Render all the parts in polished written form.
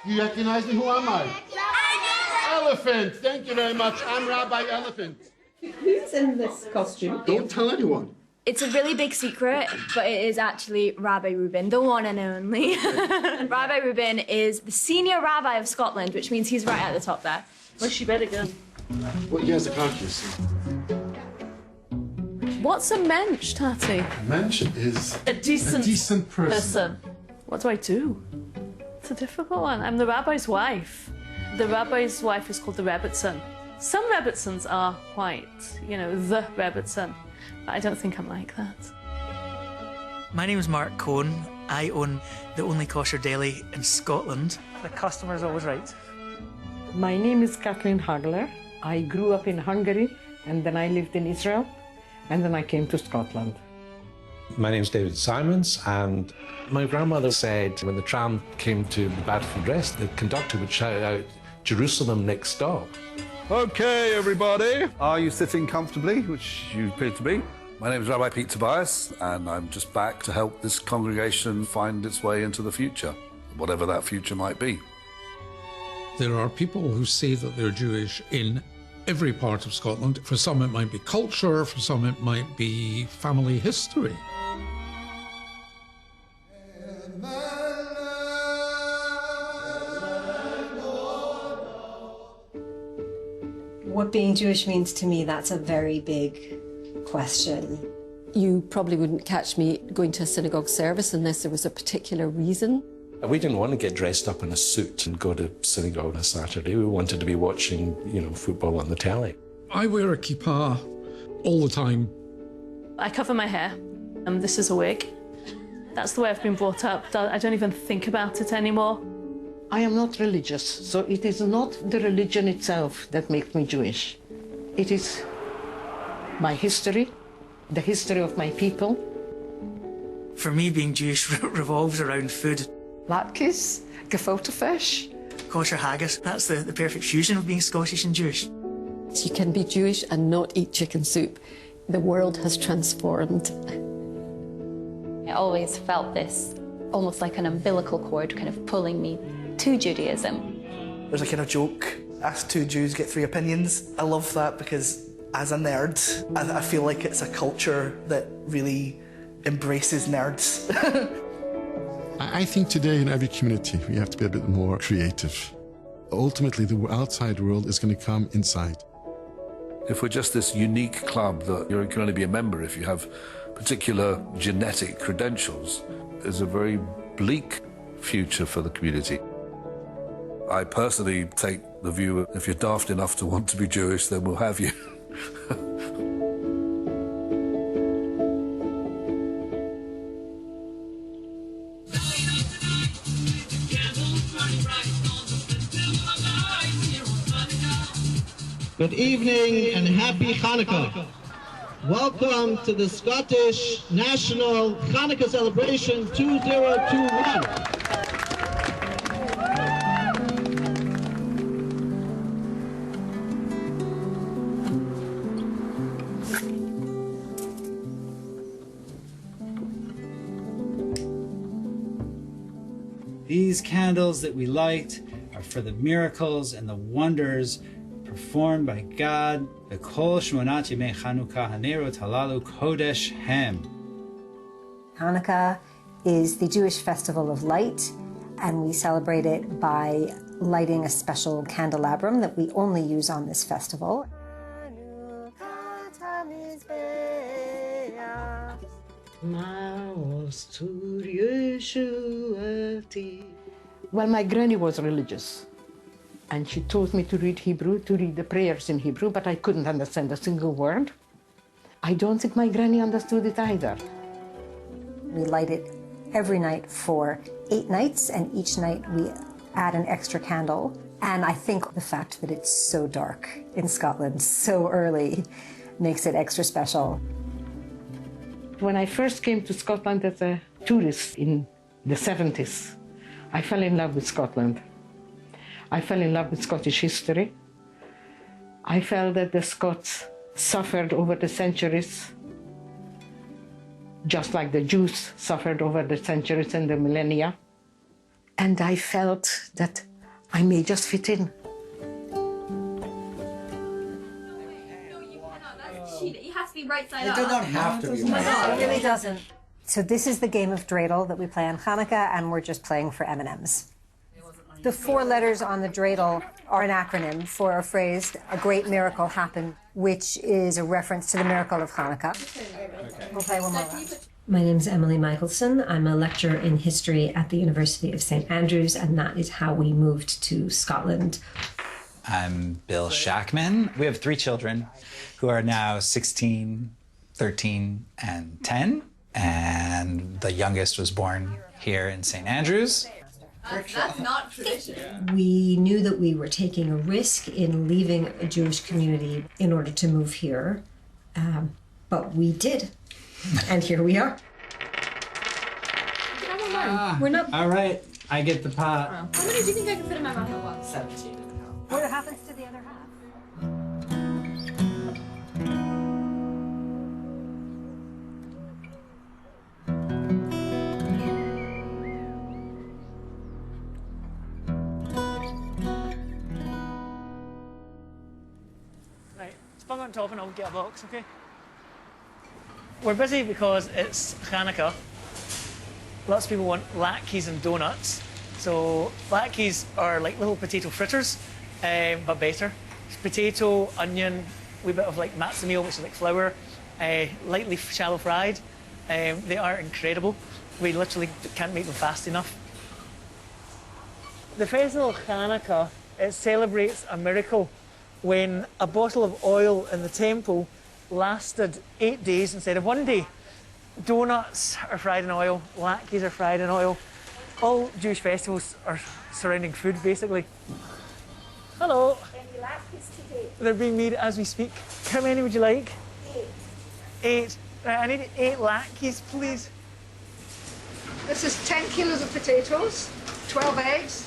Do you recognize me? Who am I? Elephant. Thank you very much. I'm Rabbi Elephant. Who's in this costume? Don't tell anyone. It's a really big secret, but it is actually Rabbi Reuben, the one and only. Rabbi Reuben is the senior rabbi of Scotland, which means he's right at the top there. Well, she better go. Well, he has a conscience. What's a mensch, Tati? A mensch is A decent person. What do I do? It's a difficult one. I'm the rabbi's wife. The rabbi's wife is called the Rebbitzin. Some Rebbitzins are white, you know, the Rebbitzin. But I don't think I'm like that. My name is Mark Cohn. I own the only kosher deli in Scotland. The customer's always right. My name is Kathleen Hagler. I grew up in Hungary, and then I lived in Israel, and then I came to Scotland. My name's David Simons, and my grandmother said when the tram came to the Batford Rest, the conductor would shout out, "Jerusalem next stop." Okay, everybody. Are you sitting comfortably, which you appear to be? My name is Rabbi Pete Tobias, and I'm just back to help this congregation find its way into the future, whatever that future might be. There are people who say that they're Jewish in every part of Scotland. For some it might be culture, for some it might be family history. What being Jewish means to me, that's a very big question. You probably wouldn't catch me going to a synagogue service unless there was a particular reason. We didn't want to get dressed up in a suit and go to synagogue on a Saturday. We wanted to be watching, football on the telly. I wear a kippah all the time. I cover my hair. This is a wig. That's the way I've been brought up. I don't even think about it anymore. I am not religious, so it is not the religion itself that makes me Jewish. It is my history, the history of my people. For me, being Jewish revolves around food. Latkes, gefilte fish. Kosher haggis, that's the perfect fusion of being Scottish and Jewish. You can be Jewish and not eat chicken soup. The world has transformed. I always felt this almost like an umbilical cord kind of pulling me to Judaism. There's a kind of joke, ask two Jews, get three opinions. I love that because as a nerd, I feel like it's a culture that really embraces nerds. I think today in every community we have to be a bit more creative. Ultimately, the outside world is going to come inside. If we're just this unique club that you can only be a member if you have particular genetic credentials, there's a very bleak future for the community. I personally take the view that if you're daft enough to want to be Jewish, then we'll have you. Good evening and happy Hanukkah. Welcome to the Scottish National Hanukkah Celebration 2021. These candles that we light are for the miracles and the wonders performed by God. V'kol shmonat yemei Chanukah hanerot halalu kodesh hem. Hanukkah is the Jewish festival of light, and we celebrate it by lighting a special candelabrum that we only use on this festival. Well, my granny was religious, and she taught me to read Hebrew, to read the prayers in Hebrew, but I couldn't understand a single word. I don't think my granny understood it either. We light it every night for 8 nights, and each night we add an extra candle. And I think the fact that it's so dark in Scotland so early makes it extra special. When I first came to Scotland as a tourist in the 70s, I fell in love with Scotland. I fell in love with Scottish history. I felt that the Scots suffered over the centuries, just like the Jews suffered over the centuries and the millennia. And I felt that I may just fit in. It has to be right side up. It doesn't have to be right No, side it really up. doesn't. So this is the game of dreidel that we play on Hanukkah, and we're just playing for M&Ms. The 4 letters on the dreidel are an acronym for a phrase, a great miracle happened, which is a reference to the miracle of Hanukkah. We'll play one more round. My name's Emily Michelson. I'm a lecturer in history at the University of St. Andrews, and that is how we moved to Scotland. I'm Bill Shackman. We have 3 children who are now 16, 13, and 10. And the youngest was born here in St. Andrews. That's not tradition. We knew that we were taking a risk in leaving a Jewish community in order to move here, but we did, and here we are. We're not. All right, I get the pot. How many do you think I can fit in my mouth at once? 17. What happens to the other half? Right, spung on top and I'll get a box, okay? We're busy because it's Hanukkah. Lots of people want latkes and donuts. So latkes are like little potato fritters, but better. It's potato, onion, a wee bit of like matzah meal, which is like flour, lightly shallow fried. They are incredible. We literally can't make them fast enough. The festival of Hanukkah, it celebrates a miracle when a bottle of oil in the temple lasted 8 days instead of 1 day. Donuts are fried in oil, latkes are fried in oil. All Jewish festivals are surrounding food, basically. Hello. Any latkes today? They're being made as we speak. How many would you like? 8. 8. Right, I need 8 latkes, please. This is 10 kilos of potatoes, 12 eggs,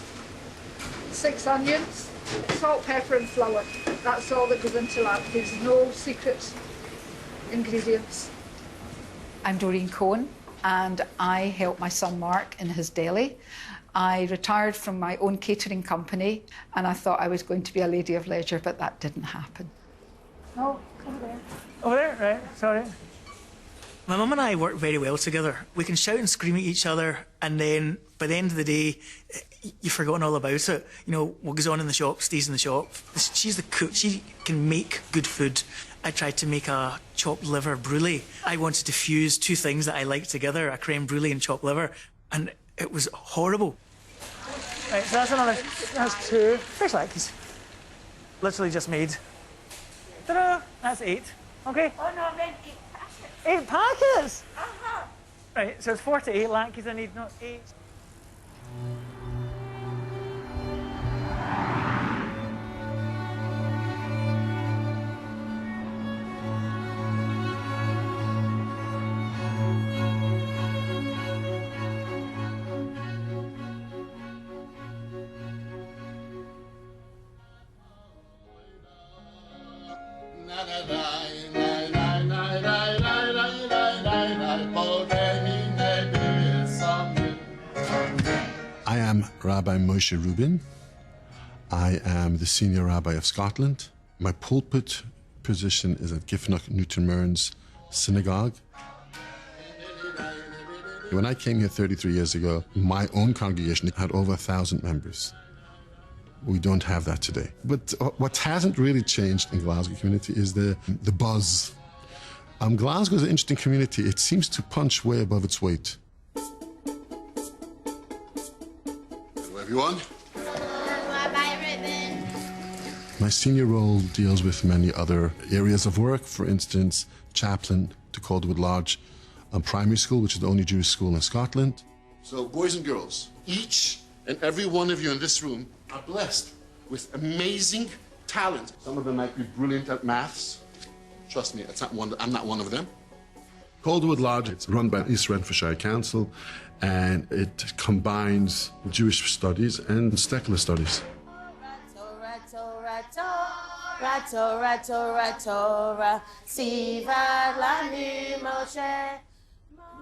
6 onions, salt, pepper and flour. That's all that goes into latkes. No secret ingredients. I'm Doreen Cohen, and I help my son Mark in his deli. I retired from my own catering company, and I thought I was going to be a lady of leisure, but that didn't happen. Oh, over there. Over there, right, sorry. My mum and I work very well together. We can shout and scream at each other, and then by the end of the day, you've forgotten all about it. You know, what goes on in the shop stays in the shop. She's the cook. She can make good food. I tried to make a chopped liver brulee. I wanted to fuse 2 things that I like together, a creme brulee and chopped liver, and it was horrible. Right, so that's 2 fresh latkes. Literally just made. Ta-da! That's 8. Okay. Oh no, I meant 8 packets? Uh-huh. Right, so it's 4 to 8 latkes I need, not 8. I am Rabbi Moshe Rubin. I am the senior rabbi of Scotland. My pulpit position is at Giffnock Newton Mearns Synagogue. When I came here 33 years ago, my own congregation had over 1,000 members. We don't have that today. But what hasn't really changed in Glasgow community is the buzz. Glasgow is an interesting community. It seems to punch way above its weight. Hello, everyone. My senior role deals with many other areas of work. For instance, chaplain to Calderwood Lodge Primary School, which is the only Jewish school in Scotland. So, boys and girls, each and every one of you in this room are blessed with amazing talent. Some of them might be brilliant at maths. Trust me, I'm not one of them. Calderwood Lodge, it's run by East Renfrewshire Council, and it combines Jewish studies and secular studies.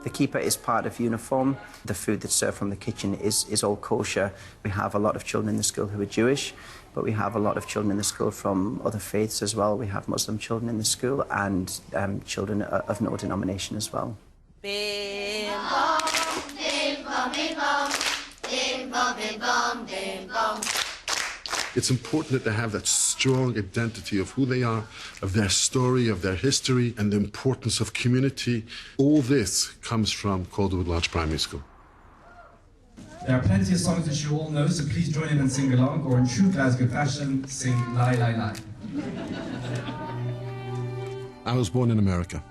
The kippah is part of uniform. The food that's served from the kitchen is all kosher. We have a lot of children in the school who are Jewish, but we have a lot of children in the school from other faiths as well. We have Muslim children in the school and children of no denomination as well. Bim bom, bim bom, bim bom, bim bom, bim bom, bim bom. It's important that they have that strong identity of who they are, of their story, of their history, and the importance of community. All this comes from Calderwood Lodge Primary School. There are plenty of songs that you all know, so please join in and sing along, or in true Glasgow fashion, sing Lie, Lie, Lie. I was born in America.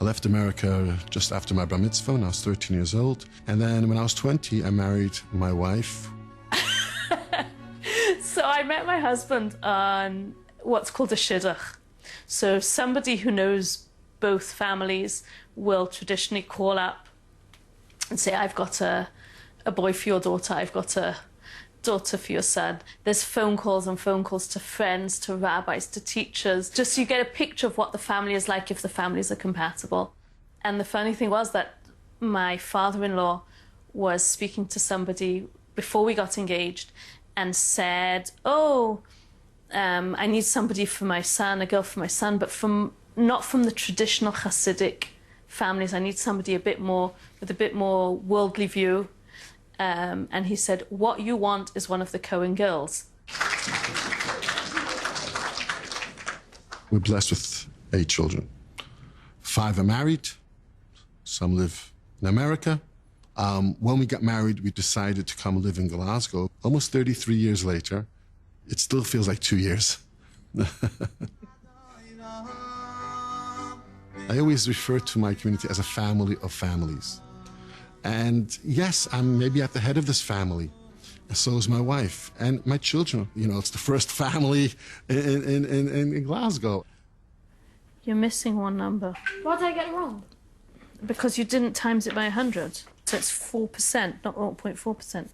I left America just after my bar mitzvah when I was 13 years old. And then when I was 20, I married my wife. So I met my husband on what's called a shidduch. So somebody who knows both families will traditionally call up and say, I've got a boy for your daughter, I've got a daughter for your son. There's phone calls and phone calls to friends, to rabbis, to teachers, just so you get a picture of what the family is like if the families are compatible. And the funny thing was that my father-in-law was speaking to somebody before we got engaged and said, I need somebody for my son, a girl for my son, but not from the traditional Hasidic families. I need somebody with a bit more worldly view. And he said, what you want is one of the Cohen girls. We're blessed with 8 children. 5 are married. Some live in America. When we got married, we decided to come live in Glasgow. Almost 33 years later, it still feels like 2 years. I always refer to my community as a family of families. And yes, I'm maybe at the head of this family. And so is my wife and my children. You know, it's the first family in Glasgow. You're missing one number. What did I get wrong? Because you didn't times it by 100. So it's 4%, not 0.4%.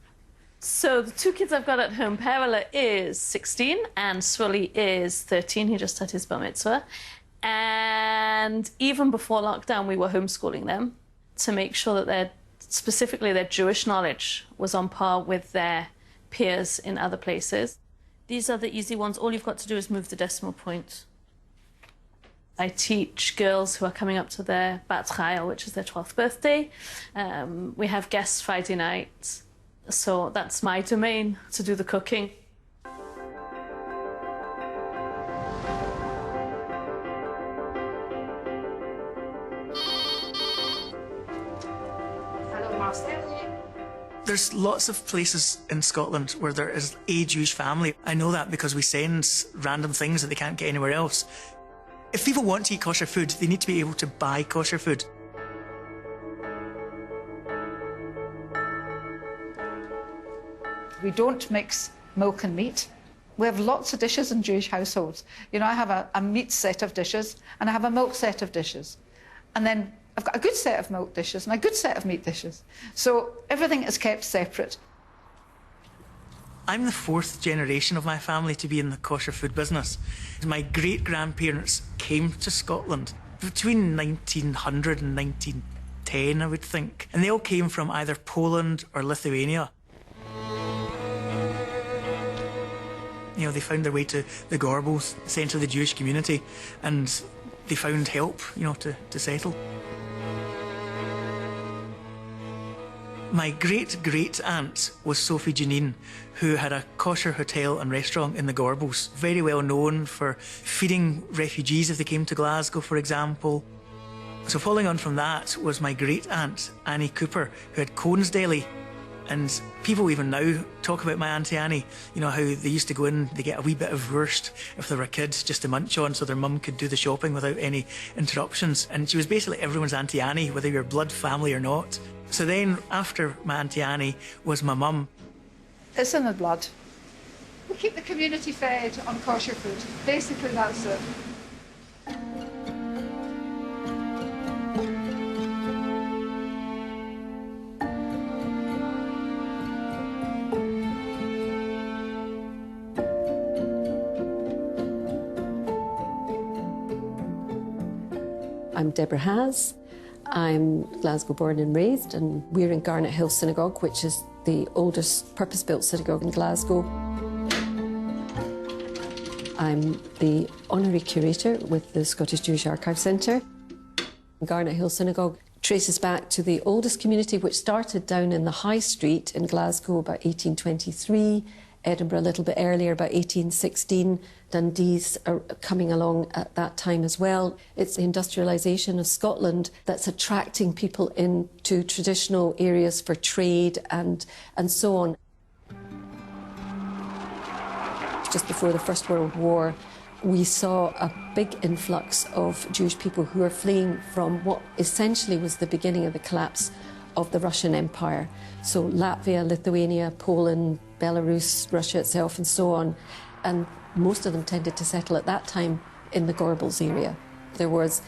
So the 2 kids I've got at home, Perla is 16 and Swilly is 13. He just had his bar mitzvah. And even before lockdown, we were homeschooling them to make sure that specifically their Jewish knowledge was on par with their peers in other places. These are the easy ones. All you've got to do is move the decimal point. I teach girls who are coming up to their Bat Chayil, which is their 12th birthday. We have guests Friday night, so that's my domain to do the cooking. Hello, Master. There's lots of places in Scotland where there is a Jewish family. I know that because we send random things that they can't get anywhere else. If people want to eat kosher food, they need to be able to buy kosher food. We don't mix milk and meat. We have lots of dishes in Jewish households. You know, I have a meat set of dishes and I have a milk set of dishes. And then I've got a good set of milk dishes and a good set of meat dishes. So everything is kept separate. I'm the 4th generation of my family to be in the kosher food business. My great-grandparents came to Scotland between 1900 and 1910, I would think. And they all came from either Poland or Lithuania. You know, they found their way to the Gorbals, the centre of the Jewish community, and they found help, you know, to settle. My great-great-aunt was Sophie Janine, who had a kosher hotel and restaurant in the Gorbals, very well known for feeding refugees if they came to Glasgow, for example. So following on from that was my great-aunt, Annie Cooper, who had Cohen's Deli. And people even now talk about my Auntie Annie, you know, how they used to go in, they get a wee bit of wurst if they were kids just to munch on so their mum could do the shopping without any interruptions. And she was basically everyone's Auntie Annie, whether you're blood family or not. So then, after my Auntie Annie, was my mum. It's in the blood. We keep the community fed on kosher food. Basically, that's it. I'm Deborah Haas. I'm Glasgow born and raised, and we're in Garnet Hill Synagogue, which is the oldest purpose-built synagogue in Glasgow. I'm the honorary curator with the Scottish Jewish Archive Centre. Garnet Hill Synagogue traces back to the oldest community, which started down in the High Street in Glasgow about 1823, Edinburgh a little bit earlier, about 1816. Dundee's are coming along at that time as well. It's the industrialisation of Scotland that's attracting people into traditional areas for trade and so on. Just before the First World War, we saw a big influx of Jewish people who were fleeing from what essentially was the beginning of the collapse of the Russian Empire. So Latvia, Lithuania, Poland, Belarus, Russia itself, and so on. And most of them tended to settle at that time in the Gorbals area. There was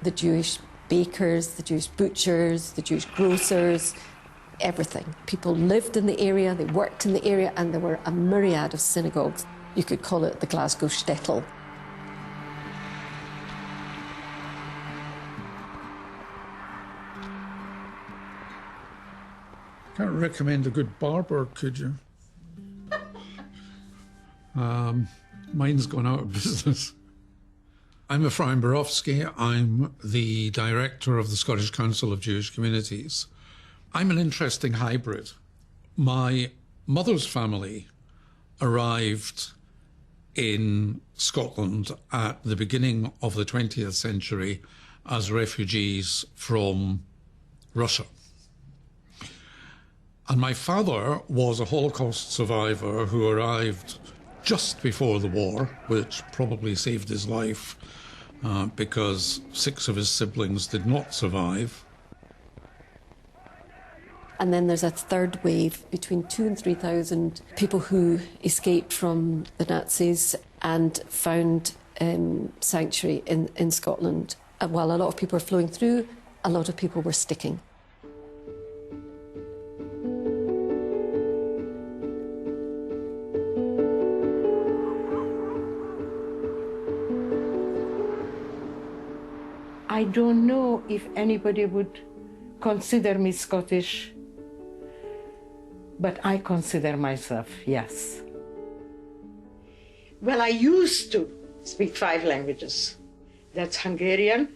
the Jewish bakers, the Jewish butchers, the Jewish grocers, everything. People lived in the area, they worked in the area, and there were a myriad of synagogues. You could call it the Glasgow shtetl. Can't recommend a good barber, could you? Mine's gone out of business. I'm Ephraim Borowski. I'm the director of the Scottish Council of Jewish Communities. I'm an interesting hybrid. My mother's family arrived in Scotland at the beginning of the 20th century as refugees from Russia. And my father was a Holocaust survivor who arrived just before the war, which probably saved his life because 6 of his siblings did not survive. And then there's a third wave, between 2,000 and 3,000 people who escaped from the Nazis and found sanctuary in Scotland. And while a lot of people were flowing through, a lot of people were sticking. I don't know if anybody would consider me Scottish, but I consider myself, yes. Well, I used to speak 5 languages. That's Hungarian,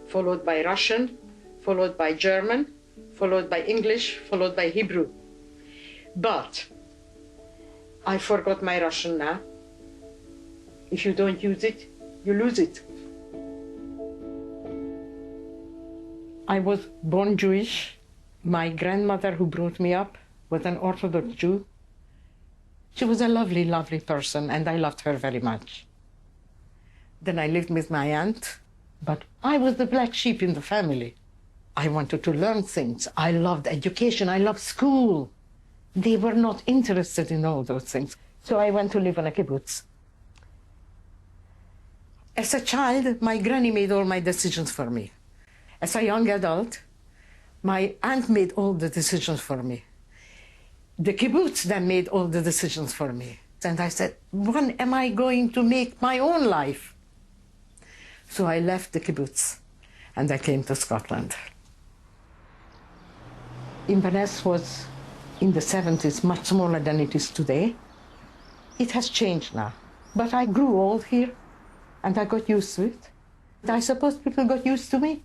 followed by Russian, followed by German, followed by English, followed by Hebrew. But I forgot my Russian now. If you don't use it, you lose it. I was born Jewish. My grandmother who brought me up was an Orthodox Jew. She was a lovely, lovely person, and I loved her very much. Then I lived with my aunt, but I was the black sheep in the family. I wanted to learn things. I loved education. I loved school. They were not interested in all those things. So I went to live in a kibbutz. As a child, my granny made all my decisions for me. As a young adult, my aunt made all the decisions for me. The kibbutz then made all the decisions for me. And I said, when am I going to make my own life? So I left the kibbutz and I came to Scotland. Inverness was, in the 70s, much smaller than it is today. It has changed now. But I grew old here and I got used to it. I suppose people got used to me.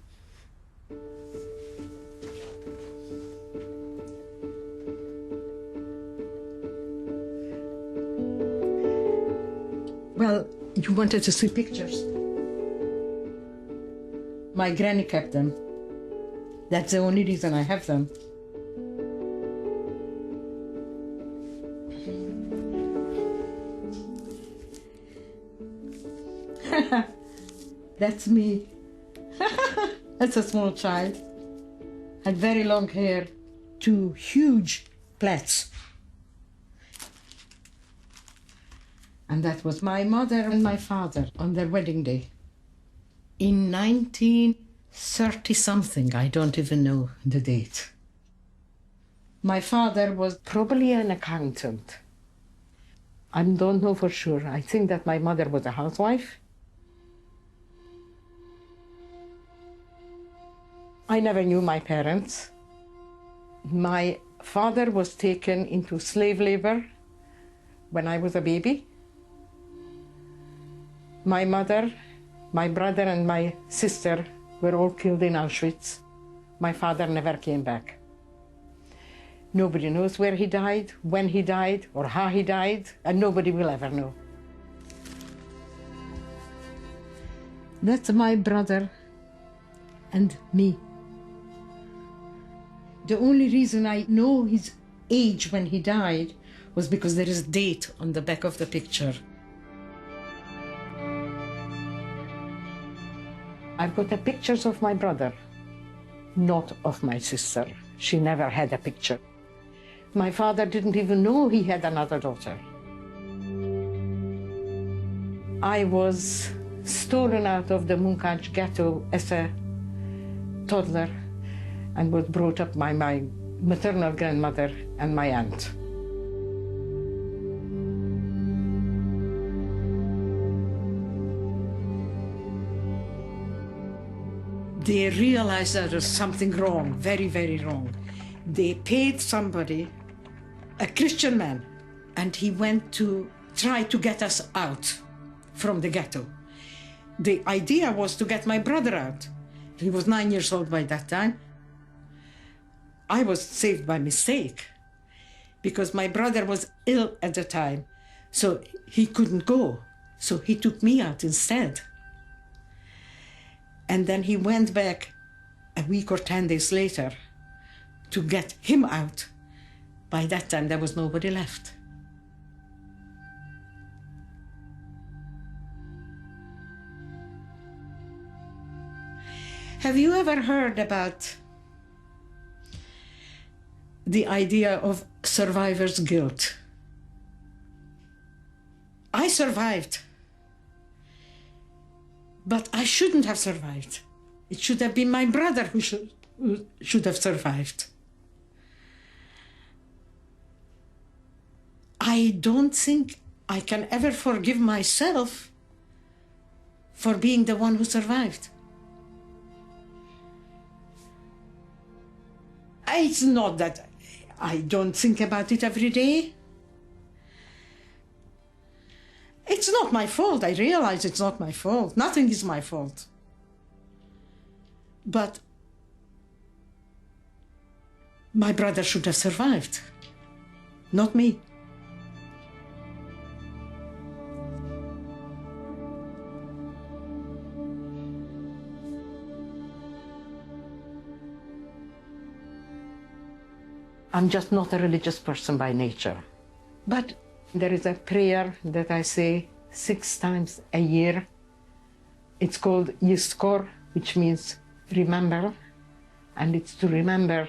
Well, you wanted to see pictures. My granny kept them. That's the only reason I have them. That's me. That's a small child. Had very long hair, 2 huge plaits. And that was my mother and my father on their wedding day. In 1930-something, I don't even know the date. My father was probably an accountant. I don't know for sure. I think that my mother was a housewife. I never knew my parents. My father was taken into slave labor when I was a baby. My mother, my brother, and my sister were all killed in Auschwitz. My father never came back. Nobody knows where he died, when he died, or how he died, and nobody will ever know. That's my brother and me. The only reason I know his age when he died was because there is a date on the back of the picture. I've got the pictures of my brother, not of my sister. She never had a picture. My father didn't even know he had another daughter. I was stolen out of the Munkac ghetto as a toddler and was brought up by my maternal grandmother and my aunt. They realized that there was something wrong, very, very wrong. They paid somebody, a Christian man, and he went to try to get us out from the ghetto. The idea was to get my brother out. He was 9 years old by that time. I was saved by mistake because my brother was ill at the time, so he couldn't go. So he took me out instead. And then he went back a week or 10 days later to get him out. By that time, there was nobody left. Have you ever heard about the idea of survivor's guilt? I survived, but I shouldn't have survived. It should have been my brother who should have survived. I don't think I can ever forgive myself for being the one who survived. It's not that I don't think about it every day. It's not my fault. I realize it's not my fault. Nothing is my fault. But my brother should have survived, not me. I'm just not a religious person by nature. But there is a prayer that I say 6 times a year. It's called Yizkor, which means remember. And it's to remember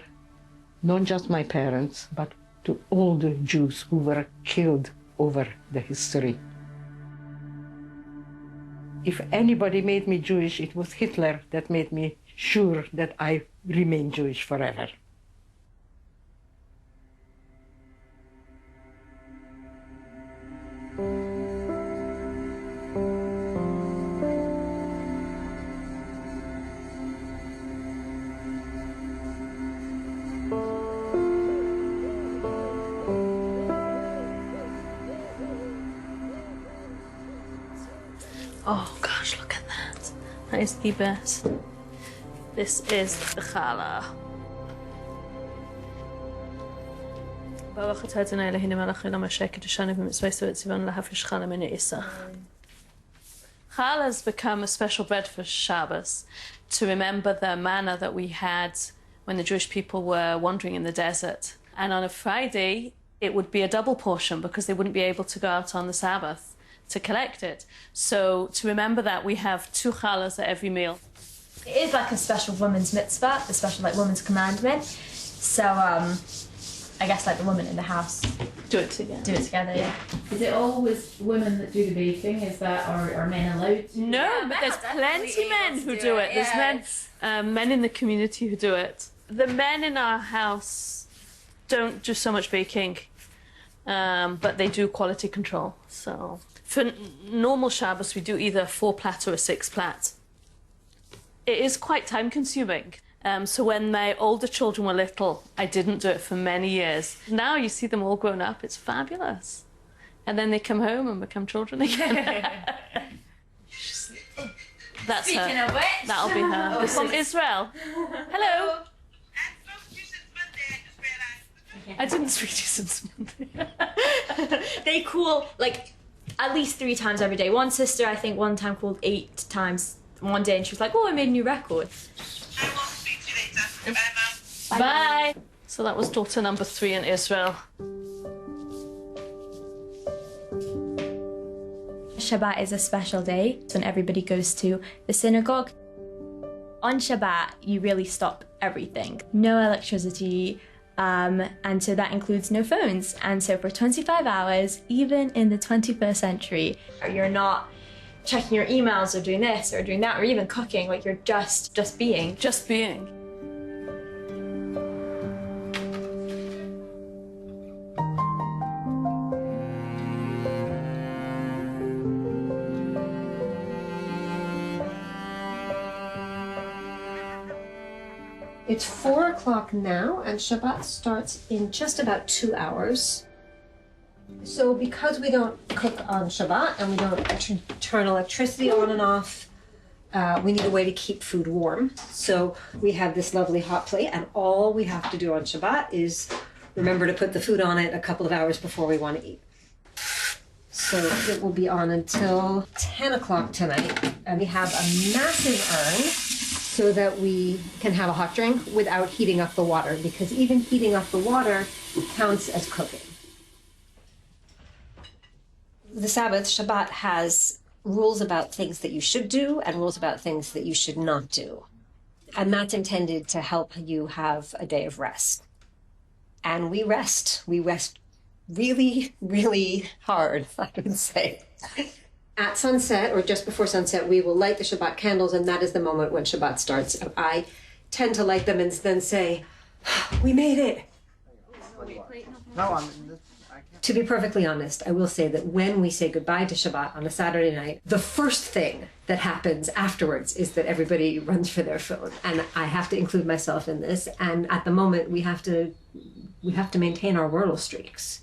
not just my parents, but to all the Jews who were killed over the history. If anybody made me Jewish, it was Hitler that made me sure that I remain Jewish forever. Oh gosh, look at that. That is the best. This is the challah. Baruch atah Adonai Eloheinu melech haolam asher kiddushanu b'mitzvotav v'tzivanu lahafish challah min ha'isach. Challah has become a special bread for Shabbos to remember the manna that we had when the Jewish people were wandering in the desert. And on a Friday, it would be a double portion because they wouldn't be able to go out on the Sabbath to collect it. So to remember that, we have 2 challahs at every meal. It is like a special woman's mitzvah, a special like woman's commandment. So I guess like the women in the house do it together. Do it together, yeah. Is it always women that do the baking? Is that, or are men allowed to? No, but there's plenty men who do it. There's men in the community who do it. The men in our house don't do so much baking, but they do quality control. So for normal Shabbos, we do either a 4-plat or a 6-plat. It is quite time-consuming. So when my older children were little, I didn't do it for many years. Now you see them all grown up, it's fabulous. And then they come home and become children again. That's Speaking her. of which. That'll be her. They're from Israel. Hello. I didn't speak to you since Monday. They call like at least 3 times every day. One sister, I think, one time called 8 times one day, and she was like, "Oh, I made a new record." Bye. So that was daughter number 3 in Israel. Shabbat is a special day when everybody goes to the synagogue. On Shabbat, you really stop everything. No electricity, and so that includes no phones. And so for 25 hours, even in the 21st century, you're not checking your emails or doing this or doing that or even cooking. Like, you're just being. Just being. It's 4 o'clock now, and Shabbat starts in just about 2 hours. So because we don't cook on Shabbat and we don't turn electricity on and off, we need a way to keep food warm. So we have this lovely hot plate, and all we have to do on Shabbat is remember to put the food on it a couple of hours before we want to eat. So it will be on until 10 o'clock tonight, and we have a massive urn so that we can have a hot drink without heating up the water, because even heating up the water counts as cooking. The Sabbath, Shabbat, has rules about things that you should do and rules about things that you should not do. And that's intended to help you have a day of rest. And we rest. We rest really, really hard, I would say. At sunset, or just before sunset, we will light the Shabbat candles, and that is the moment when Shabbat starts. I tend to light them and then say, "We made it." To be perfectly honest, I will say that when we say goodbye to Shabbat on a Saturday night, the first thing that happens afterwards is that everybody runs for their phone. And I have to include myself in this. And at the moment, we have to maintain our wordle streaks.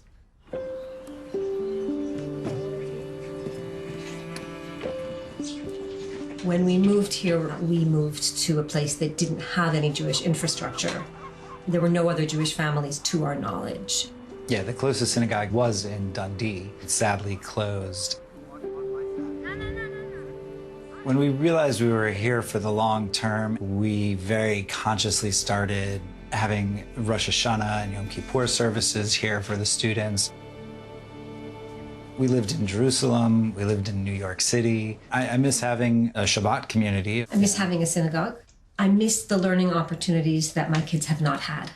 When we moved here, we moved to a place that didn't have any Jewish infrastructure. There were no other Jewish families to our knowledge. Yeah, the closest synagogue was in Dundee. It sadly closed. When we realized we were here for the long term, we very consciously started having Rosh Hashanah and Yom Kippur services here for the students. We lived in Jerusalem, we lived in New York City. I miss having a Shabbat community. I miss having a synagogue. I miss the learning opportunities that my kids have not had.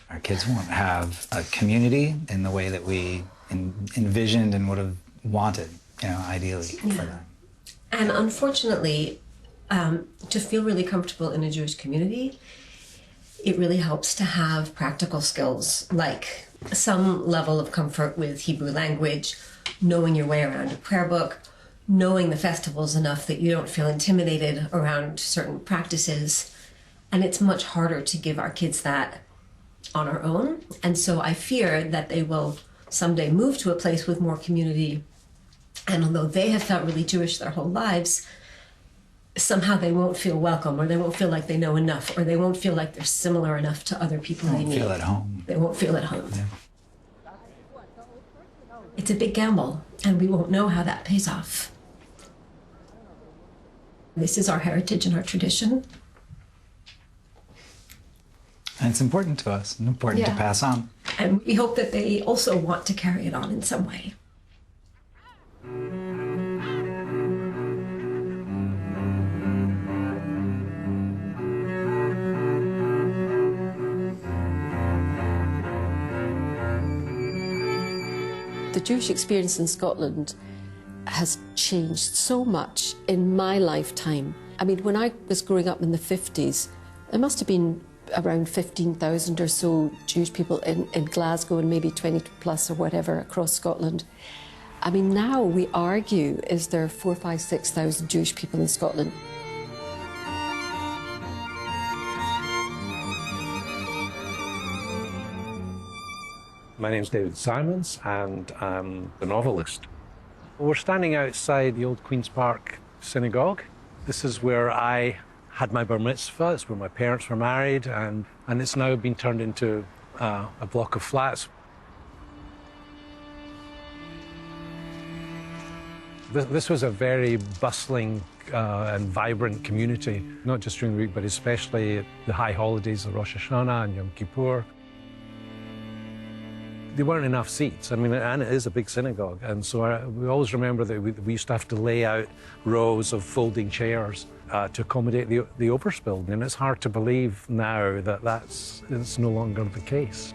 Our kids won't have a community in the way that we envisioned and would have wanted, ideally for them. And unfortunately, to feel really comfortable in a Jewish community, it really helps to have practical skills like some level of comfort with Hebrew language, knowing your way around a prayer book, knowing the festivals enough that you don't feel intimidated around certain practices. And it's much harder to give our kids that on our own. And so I fear that they will someday move to a place with more community. And although they have felt really Jewish their whole lives, somehow they won't feel welcome, or they won't feel like they know enough, or they won't feel like they're similar enough to other people they meet. Feel at home. They won't feel at home. Yeah. It's a big gamble, and we won't know how that pays off. This is our heritage and our tradition. And it's important to us and important to pass on. And we hope that they also want to carry it on in some way. The Jewish experience in Scotland has changed so much in my lifetime. I mean, when I was growing up in the 50s, there must have been around 15,000 or so Jewish people in Glasgow, and maybe 20 plus or whatever across Scotland. I mean, now we argue, is there 4,000, 5,000, 6,000 Jewish people in Scotland? My name's David Simons, and I'm a novelist. We're standing outside the old Queen's Park Synagogue. This is where I had my bar mitzvah. It's where my parents were married, and it's now been turned into a block of flats. This was a very bustling and vibrant community, not just during the week, but especially the high holidays of Rosh Hashanah and Yom Kippur. There weren't enough seats. I mean, and it is a big synagogue, and so we always remember that we used to have to lay out rows of folding chairs to accommodate the overspill, and it's hard to believe now that it's no longer the case.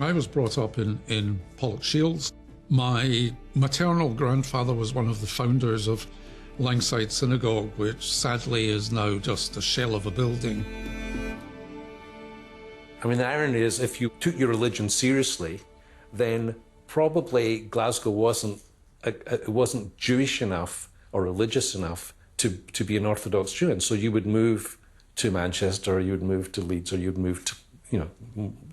I was brought up in Pollokshields. My maternal grandfather was one of the founders of Langside Synagogue, which sadly is now just a shell of a building. I mean, the irony is, if you took your religion seriously, then probably Glasgow wasn't Jewish enough or religious enough to be an Orthodox Jew, and so you would move to Manchester, or you would move to Leeds, or you would move to,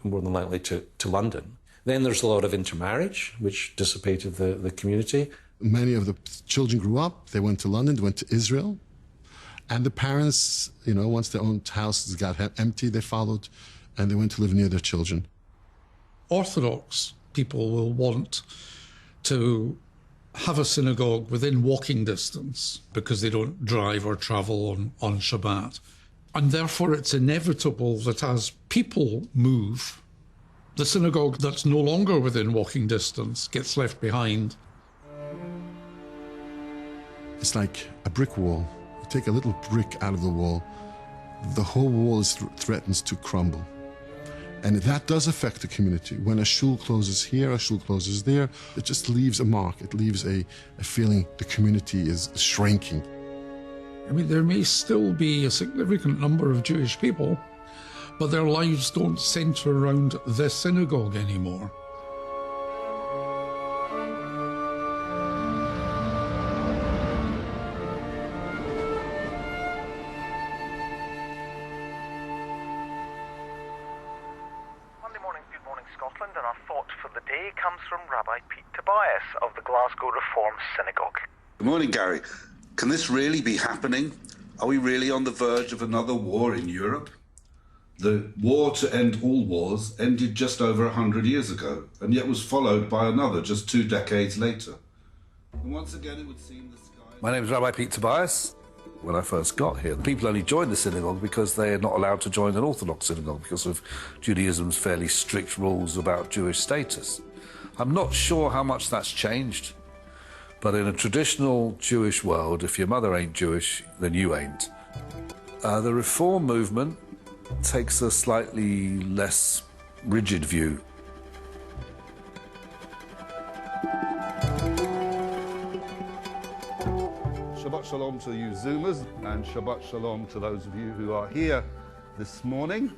more than likely to London. Then there's a lot of intermarriage, which dissipated the community. Many of the children grew up, they went to London, they went to Israel, and the parents, once their own houses got empty, they followed, and they went to live near their children. Orthodox people will want to have a synagogue within walking distance because they don't drive or travel on Shabbat. And therefore it's inevitable that as people move, the synagogue that's no longer within walking distance gets left behind. It's like a brick wall. You take a little brick out of the wall, the whole wall threatens to crumble. And that does affect the community. When a shul closes here, a shul closes there, it just leaves a mark. It leaves a feeling the community is shrinking. I mean, there may still be a significant number of Jewish people, but their lives don't centre around this synagogue anymore. Monday morning, Good Morning Scotland, and our thought for the day comes from Rabbi Pete Tobias of the Glasgow Reformed Synagogue. Good morning, Gary. Can this really be happening? Are we really on the verge of another war in Europe? The war to end all wars ended just over 100 years ago, and yet was followed by another just 2 decades later. And once again, it would seem the sky... My name is Rabbi Pete Tobias. When I first got here, people only joined the synagogue because they are not allowed to join an Orthodox synagogue because of Judaism's fairly strict rules about Jewish status. I'm not sure how much that's changed. But in a traditional Jewish world, if your mother ain't Jewish, then you ain't. The Reform movement takes a slightly less rigid view. Shabbat Shalom to you Zoomers, and Shabbat Shalom to those of you who are here this morning.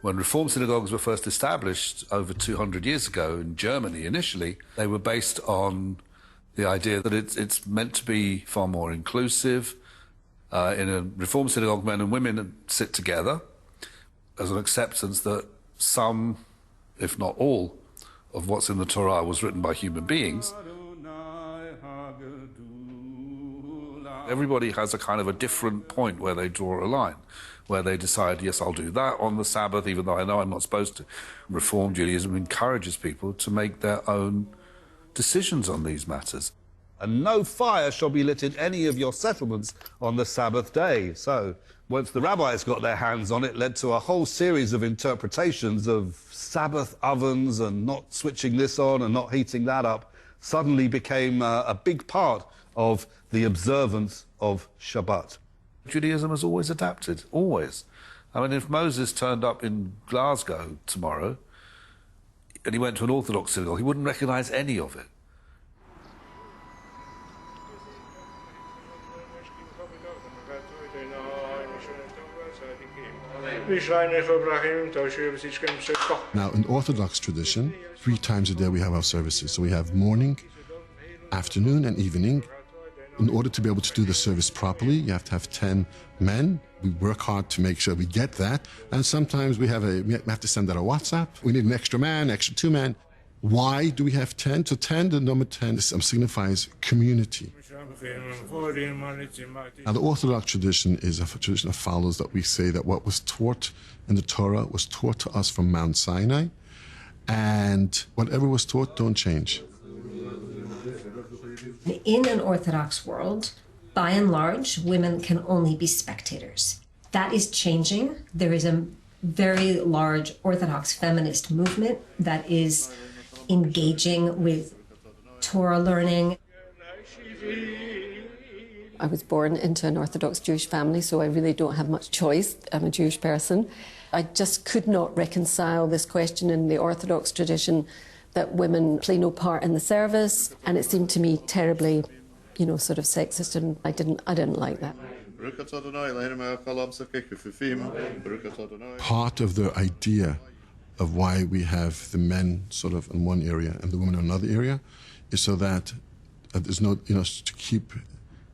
When Reform synagogues were first established over 200 years ago in Germany initially, they were based on the idea that it's meant to be far more inclusive. In a Reform synagogue, men and women sit together as an acceptance that some, if not all, of what's in the Torah was written by human beings. Everybody has a kind of a different point where they draw a line, where they decide, yes, I'll do that on the Sabbath, even though I know I'm not supposed to. Reform Judaism encourages people to make their own decisions on these matters. And no fire shall be lit in any of your settlements on the Sabbath day. So once the rabbis got their hands on it, led to a whole series of interpretations of Sabbath ovens and not switching this on and not heating that up, suddenly became a big part of the observance of Shabbat. Judaism has always adapted, always. I mean, if Moses turned up in Glasgow tomorrow and he went to an Orthodox synagogue, he wouldn't recognise any of it. Now, in Orthodox tradition, 3 times a day we have our services. So we have morning, afternoon, and evening. In order to be able to do the service properly, you have to have 10 men. We work hard to make sure we get that. And sometimes we have to send out a WhatsApp. We need an extra man, extra 2 men. Why do we have 10? So 10, the number 10 signifies community. Now, the Orthodox tradition is a tradition that follows that we say that what was taught in the Torah was taught to us from Mount Sinai, and whatever was taught, don't change. In an Orthodox world, by and large, women can only be spectators. That is changing. There is a very large Orthodox feminist movement that is engaging with Torah learning. I was born into an Orthodox Jewish family, so I really don't have much choice. I'm a Jewish person. I just could not reconcile this question in the Orthodox tradition that women play no part in the service, and it seemed to me terribly, sort of sexist, and I didn't like that. Part of the idea of why we have the men sort of in one area and the women in another area is so that there's no, to keep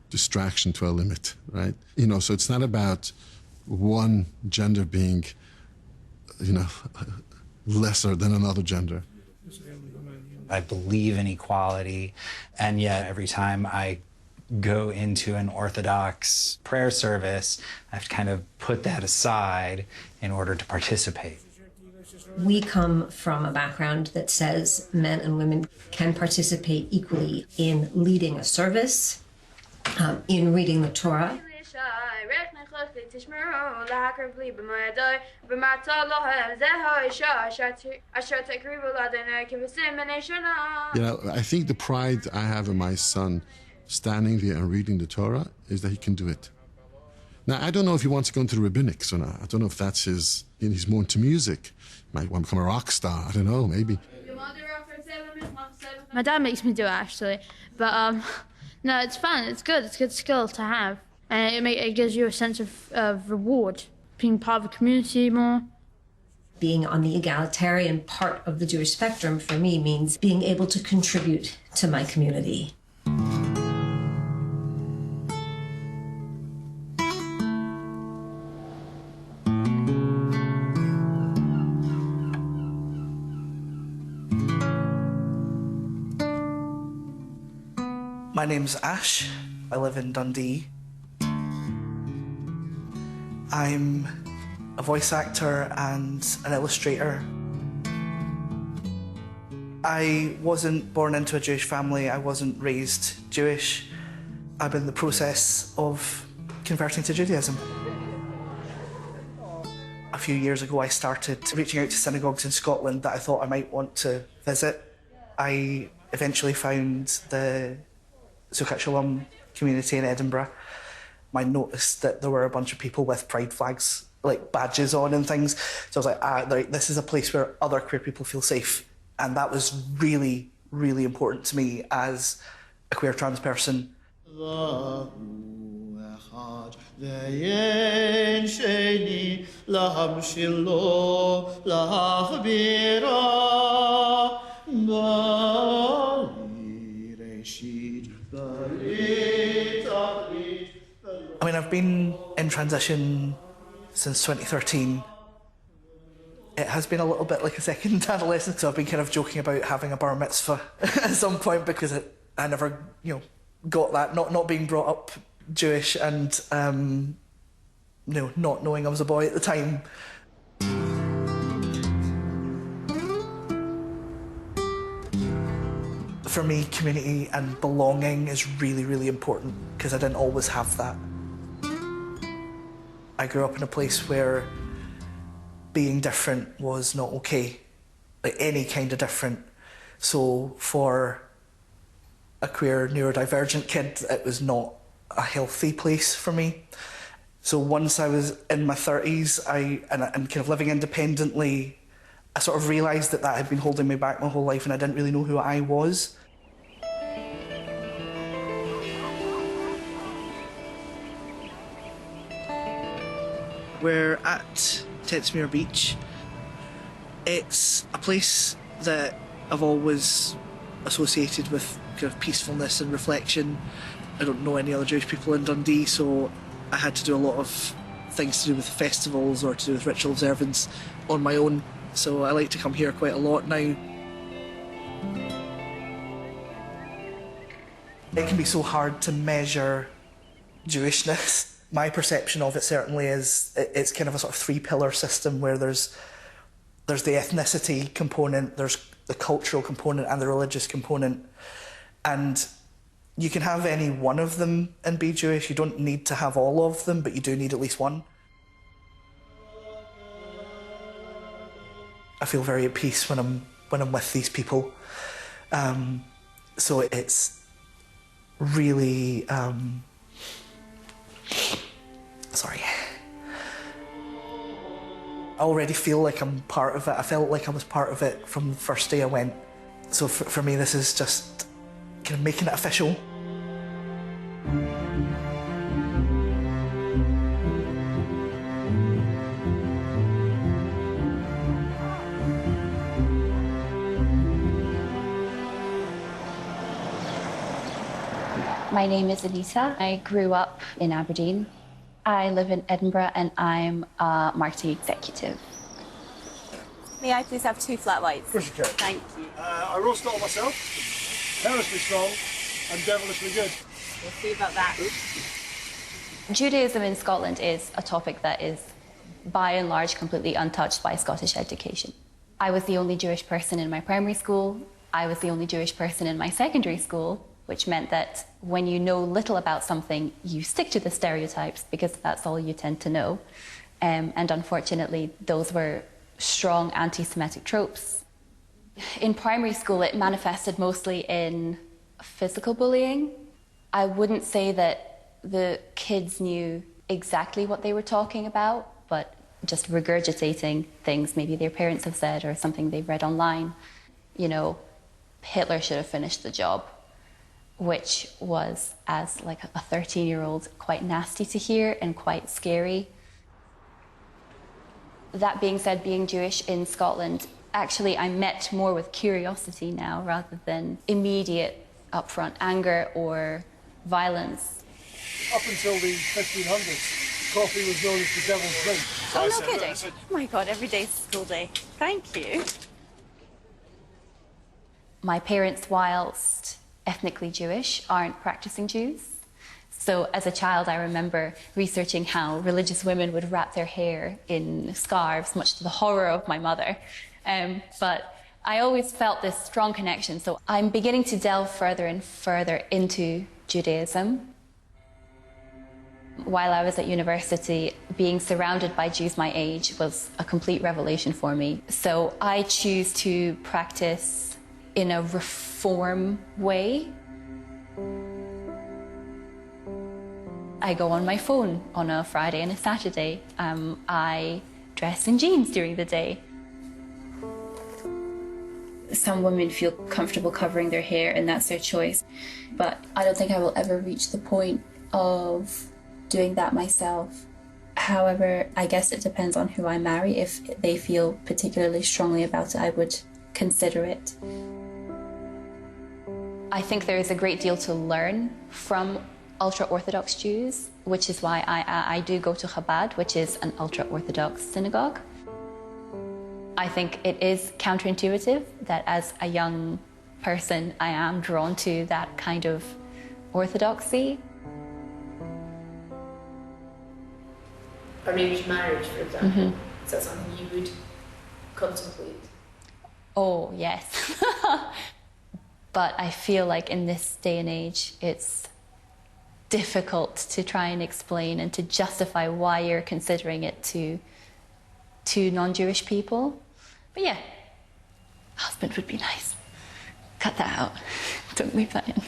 distraction to a limit, right? So it's not about one gender being, lesser than another gender. I believe in equality, and yet every time I go into an Orthodox prayer service, I have to kind of put that aside in order to participate. We come from a background that says men and women can participate equally in leading a service, in reading the Torah. I think the pride I have in my son standing there and reading the Torah is that he can do it. Now, I don't know if he wants to go into the rabbinics or not. I don't know if that's his, he's more into music. He might want to become a rock star. I don't know, maybe. My dad makes me do it, actually. But, no, it's fun. It's good. It's a good skill to have. And it gives you a sense of reward, being part of a community more. Being on the egalitarian part of the Jewish spectrum, for me, means being able to contribute to my community. My name's Ash. I live in Dundee. I'm a voice actor and an illustrator. I wasn't born into a Jewish family. I wasn't raised Jewish. I'm in the process of converting to Judaism. A few years ago, I started reaching out to synagogues in Scotland that I thought I might want to visit. I eventually found the Sukkot Shalom community in Edinburgh. I noticed that there were a bunch of people with pride flags, like badges on and things. So I was like, this is a place where other queer people feel safe. And that was really, really important to me as a queer trans person. I mean, I've been in transition since 2013. It has been a little bit like a second adolescence, so I've been kind of joking about having a bar mitzvah at some point because I never, got that, not being brought up Jewish and, not knowing I was a boy at the time. For me, community and belonging is really, really important because I didn't always have that. I grew up in a place where being different was not okay, like any kind of different. So for a queer neurodivergent kid, it was not a healthy place for me. So once I was in my 30s and kind of living independently, I sort of realised that had been holding me back my whole life and I didn't really know who I was. We're at Tetsmere Beach. It's a place that I've always associated with kind of peacefulness and reflection. I don't know any other Jewish people in Dundee, so I had to do a lot of things to do with festivals or to do with ritual observance on my own. So I like to come here quite a lot now. It can be so hard to measure Jewishness. My perception of it certainly is it's kind of a sort of three-pillar system where there's the ethnicity component, there's the cultural component and the religious component. And you can have any one of them and be Jewish. You don't need to have all of them, but you do need at least one. I feel very at peace when I'm with these people. So it's really sorry. I already feel like I'm part of it. I felt like I was part of it from the first day I went. So for me, this is just kind of making it official. My name is Anita. I grew up in Aberdeen. I live in Edinburgh and I'm a marketing executive. May I please have 2 flat whites? Of course you can. Thank you. I roast it all myself. Perilously strong and devilishly good. We'll see about that. Judaism in Scotland is a topic that is, by and large, completely untouched by Scottish education. I was the only Jewish person in my primary school. I was the only Jewish person in my secondary school, which meant that when you know little about something, you stick to the stereotypes because that's all you tend to know. And unfortunately, those were strong anti-Semitic tropes. In primary school, it manifested mostly in physical bullying. I wouldn't say that the kids knew exactly what they were talking about, but just regurgitating things maybe their parents have said or something they've read online. You know, Hitler should have finished the job, which was, as like a 13-year-old, quite nasty to hear and quite scary. That being said, being Jewish in Scotland, actually I'm met more with curiosity now rather than immediate upfront anger or violence. Up until the 1500s, coffee was known as the devil's drink. So Oh, no kidding. Oh my God, every day's school day. Thank you. My parents, whilst ethnically Jewish, aren't practicing Jews. So as a child, I remember researching how religious women would wrap their hair in scarves, much to the horror of my mother. But I always felt this strong connection. So I'm beginning to delve further and further into Judaism. While I was at university, being surrounded by Jews my age was a complete revelation for me. So I choose to practice in a reform way. I go on my phone on a Friday and a Saturday. I dress in jeans during the day. Some women feel comfortable covering their hair and that's their choice. But I don't think I will ever reach the point of doing that myself. However, I guess it depends on who I marry. If they feel particularly strongly about it, I would consider it. I think there is a great deal to learn from ultra-Orthodox Jews, which is why I do go to Chabad, which is an ultra-Orthodox synagogue. I think it is counterintuitive that as a young person, I am drawn to that kind of orthodoxy. Arranged marriage, for example, is that something you would contemplate? Oh, yes. But I feel like in this day and age, it's difficult to try and explain and to justify why you're considering it to non-Jewish people. But yeah, husband would be nice. Cut that out. Don't leave that in.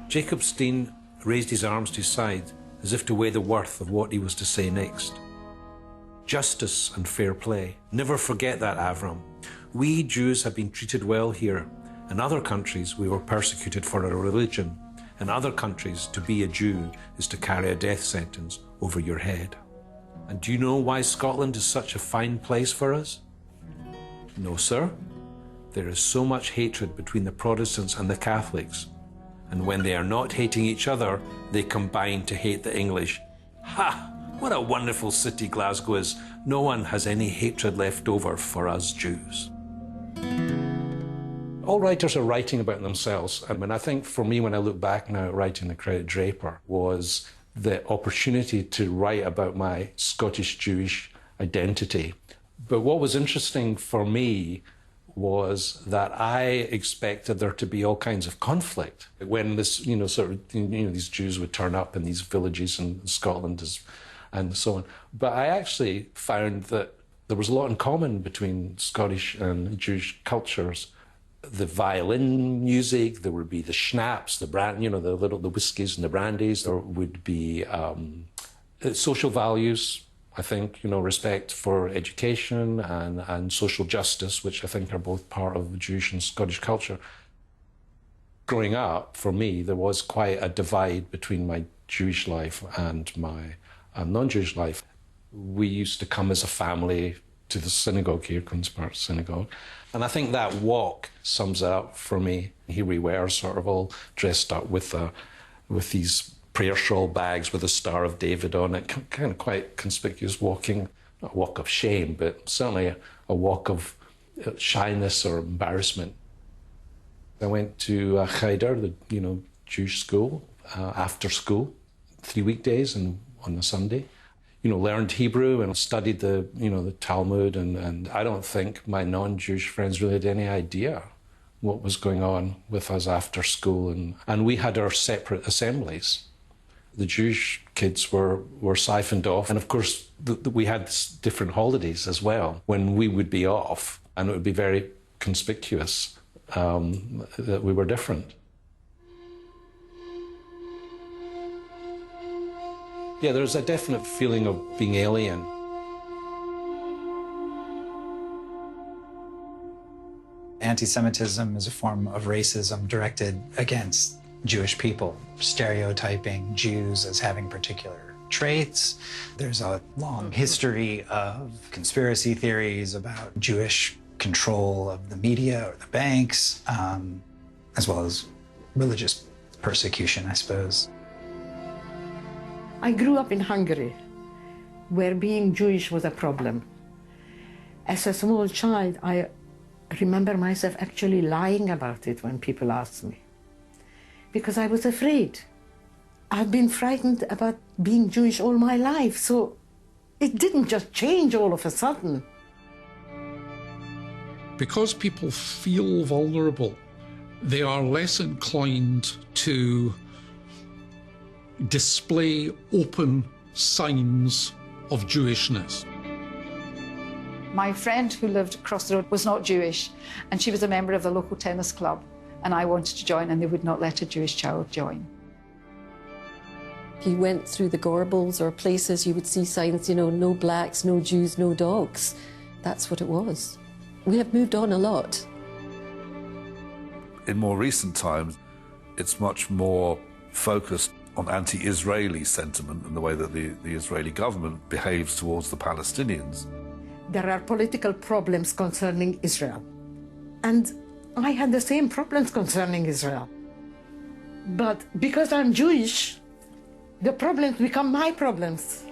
Jacob's Dene raised his arms to his side as if to weigh the worth of what he was to say next. Justice and fair play. Never forget that, Avram. We Jews have been treated well here. In other countries, we were persecuted for our religion. In other countries, to be a Jew is to carry a death sentence over your head. And do you know why Scotland is such a fine place for us? No, sir. There is so much hatred between the Protestants and the Catholics. And when they are not hating each other, they combine to hate the English. Ha! What a wonderful city Glasgow is. No one has any hatred left over for us Jews. All writers are writing about themselves. I mean, I think for me, when I look back now at writing The Credit Draper, was the opportunity to write about my Scottish Jewish identity. But what was interesting for me was that I expected there to be all kinds of conflict when this, these Jews would turn up in these villages in Scotland and so on. But I actually found that there was a lot in common between Scottish and Jewish cultures. The violin music, there would be the schnapps, the whiskies and the brandies. There would be social values, I think, respect for education and social justice, which I think are both part of the Jewish and Scottish culture. Growing up, for me, there was quite a divide between my Jewish life and my non-Jewish life. We used to come as a family to the synagogue here, Queen's Park Synagogue. And I think that walk sums it up for me. Here we were, sort of all dressed up with these prayer shawl bags with a Star of David on it, kind of quite conspicuous walking, not a walk of shame, but certainly a walk of shyness or embarrassment. I went to Cheder, the Jewish school, after school, 3 weekdays and on a Sunday. Learned Hebrew and studied the Talmud, and I don't think my non-Jewish friends really had any idea what was going on with us after school, and we had our separate assemblies. The Jewish kids were siphoned off, and of course we had different holidays as well when we would be off, and it would be very conspicuous that we were different. Yeah, there's a definite feeling of being alien. Anti-Semitism is a form of racism directed against Jewish people, stereotyping Jews as having particular traits. There's a long history of conspiracy theories about Jewish control of the media or the banks, as well as religious persecution, I suppose. I grew up in Hungary, where being Jewish was a problem. As a small child, I remember myself actually lying about it when people asked me, because I was afraid. I've been frightened about being Jewish all my life, so it didn't just change all of a sudden. Because people feel vulnerable, they are less inclined to display open signs of Jewishness. My friend who lived across the road was not Jewish, and she was a member of the local tennis club, and I wanted to join, and they would not let a Jewish child join. If you went through the Gorbals or places, you would see signs, no blacks, no Jews, no dogs. That's what it was. We have moved on a lot. In more recent times, it's much more focused on anti-Israeli sentiment and the way that the Israeli government behaves towards the Palestinians. There are political problems concerning Israel. And I had the same problems concerning Israel. But because I'm Jewish, the problems become my problems.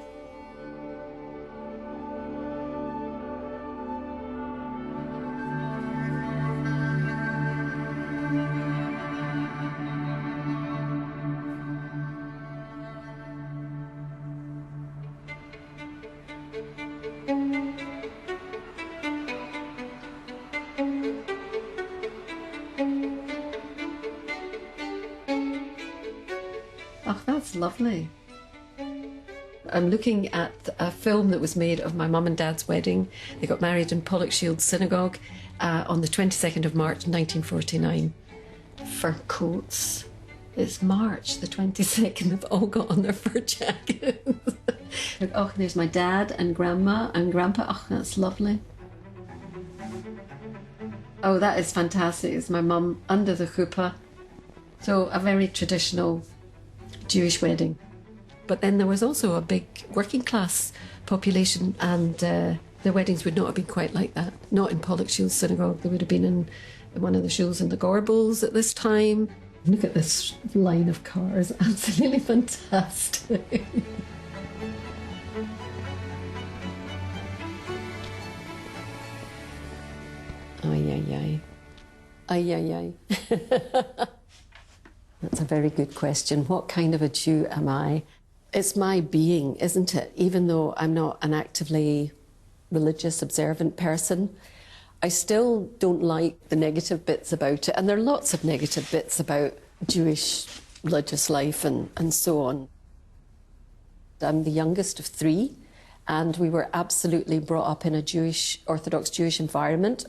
Oh, that's lovely. I'm looking at a film that was made of my mum and dad's wedding. They got married in Pollokshields Synagogue on the 22nd of March 1949. Fur coats, It's March the 22nd. They've all got on their fur jackets. Oh, there's my dad and grandma and grandpa. Oh, that's lovely. Oh, that is fantastic. It's my mum under the chuppah. So a very traditional Jewish wedding. But then there was also a big working class population, and the weddings would not have been quite like that. Not in Pollock Shields Synagogue. They would have been in one of the shows in the Gorbals at this time. Look at this line of cars. Absolutely fantastic. Ay, ay, ay. Ay, ay, ay. That's a very good question. What kind of a Jew am I? It's my being, isn't it? Even though I'm not an actively religious, observant person, I still don't like the negative bits about it. And there are lots of negative bits about Jewish religious life and so on. I'm the youngest of 3, and we were absolutely brought up in a Orthodox Jewish environment.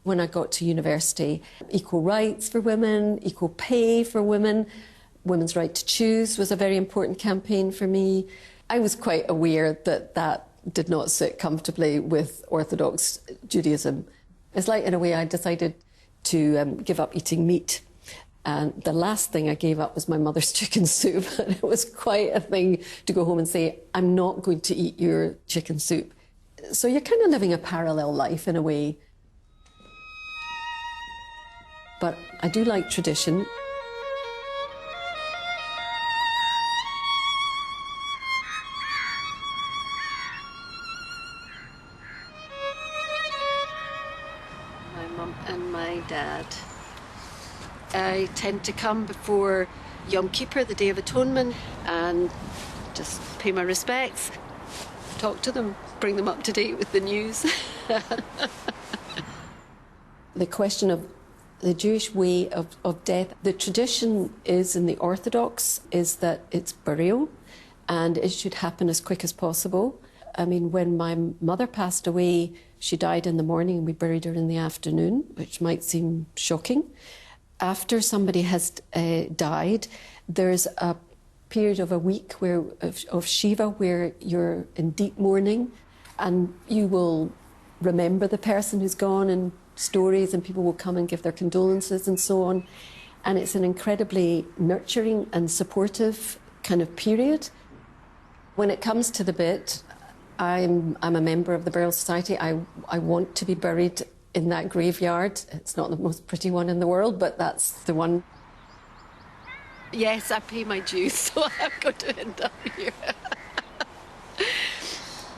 When I got to university, equal rights for women, equal pay for women, women's right to choose was a very important campaign for me. I was quite aware that that did not sit comfortably with Orthodox Judaism. It's like, in a way, I decided to give up eating meat. And the last thing I gave up was my mother's chicken soup. And it was quite a thing to go home and say, I'm not going to eat your chicken soup. So you're kind of living a parallel life in a way. But I do like tradition. My mum and my dad. I tend to come before Yom Kippur, the Day of Atonement, and just pay my respects, talk to them, bring them up to date with the news. The question of the Jewish way of death, the tradition is in the Orthodox is that it's burial and it should happen as quick as possible. I mean, when my mother passed away, she died in the morning and we buried her in the afternoon, which might seem shocking. After somebody has died, there's a period of a week of Shiva where you're in deep mourning and you will remember the person who's gone and stories, and people will come and give their condolences and so on. And it's an incredibly nurturing and supportive kind of period. When it comes to the bit, I'm a member of the Burial Society. I want to be buried in that graveyard. It's not the most pretty one in the world, but that's the one. Yes, I pay my dues, so I'm going to end up here.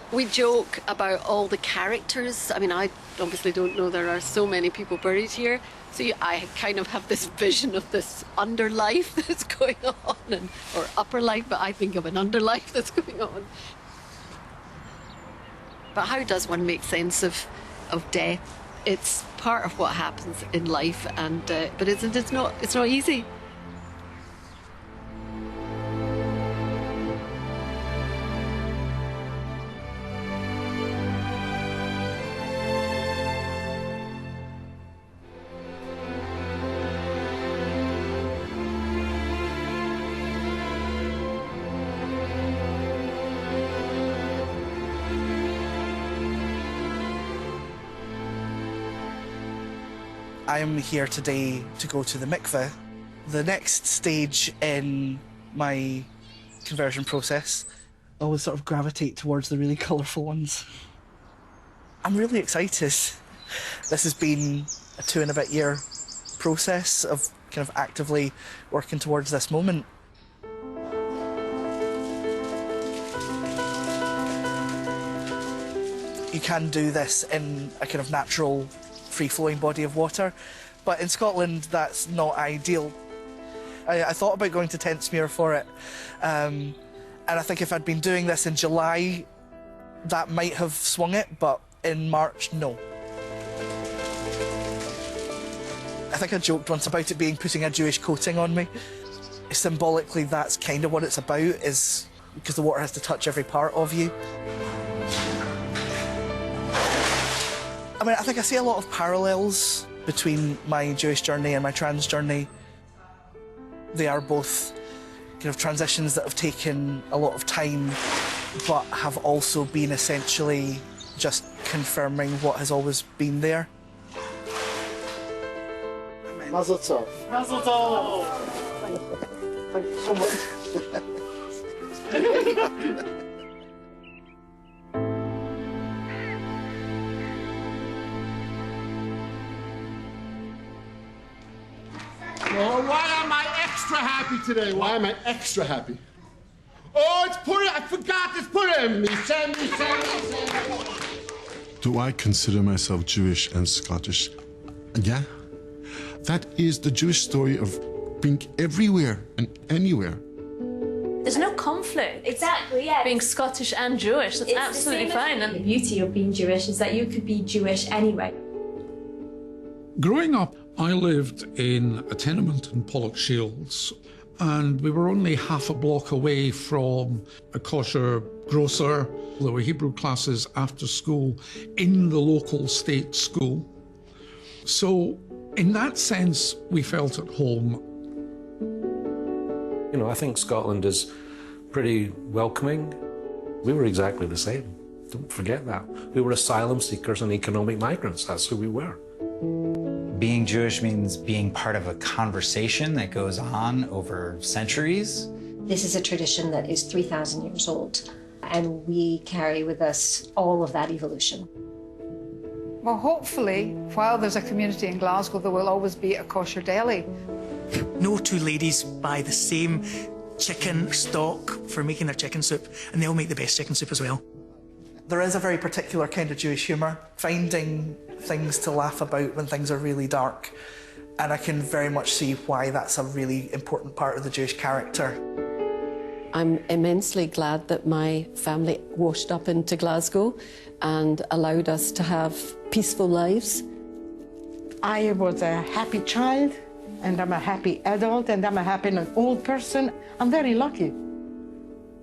We joke about all the characters. I mean, I obviously don't know there are so many people buried here. So I kind of have this vision of this underlife that's going on, or upper life, but I think of an underlife that's going on. But how does one make sense of death? It's part of what happens in life, and but it's not easy. I'm here today to go to the mikveh. The next stage in my conversion process, I always sort of gravitate towards the really colourful ones. I'm really excited. This has been a 2 and a bit year process of kind of actively working towards this moment. You can do this in a kind of natural, free-flowing body of water, but in Scotland that's not ideal. I thought about going to Tentsmuir for it, and I think if I'd been doing this in July, that might have swung it, but in March, no. I think I joked once about it being putting a Jewish coating on me. Symbolically, that's kind of what it's about, is because the water has to touch every part of you. I mean, I think I see a lot of parallels between my Jewish journey and my trans journey. They are both kind of transitions that have taken a lot of time, but have also been essentially just confirming what has always been there. Mazel tov. Mazel tov. Thank you so much. Oh, why am I extra happy today? Why am I extra happy? Oh, it's Purim! I forgot it's Purim! Do I consider myself Jewish and Scottish? Yeah. That is the Jewish story of being everywhere and anywhere. There's no conflict. Exactly, yeah. Being Scottish and Jewish, that's absolutely fine. The beauty of being Jewish is that you could be Jewish anyway. Growing up, I lived in a tenement in Pollokshields, and we were only half a block away from a kosher grocer. There were Hebrew classes after school in the local state school. So in that sense, we felt at home. You know, I think Scotland is pretty welcoming. We were exactly the same. Don't forget that. We were asylum seekers and economic migrants. That's who we were. Being Jewish means being part of a conversation that goes on over centuries. This is a tradition that is 3,000 years old, and we carry with us all of that evolution. Well, hopefully, while there's a community in Glasgow, there will always be a kosher deli. No two ladies buy the same chicken stock for making their chicken soup, and they all make the best chicken soup as well. There is a very particular kind of Jewish humour, finding things to laugh about when things are really dark. And I can very much see why that's a really important part of the Jewish character. I'm immensely glad that my family washed up into Glasgow and allowed us to have peaceful lives. I was a happy child, and I'm a happy adult, and I'm a happy old person. I'm very lucky.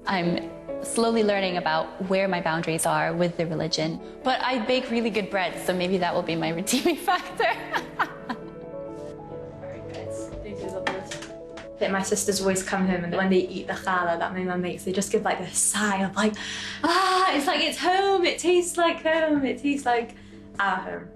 I'm slowly learning about where my boundaries are with the religion. But I bake really good bread, so maybe that will be my redeeming factor. That my sisters always come home, and when they eat the challah that my mum makes, they just give like a sigh of like, it's like it's home, it tastes like home, it tastes like our home.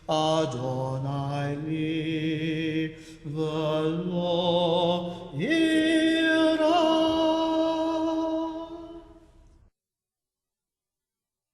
Adonai li, the Lord.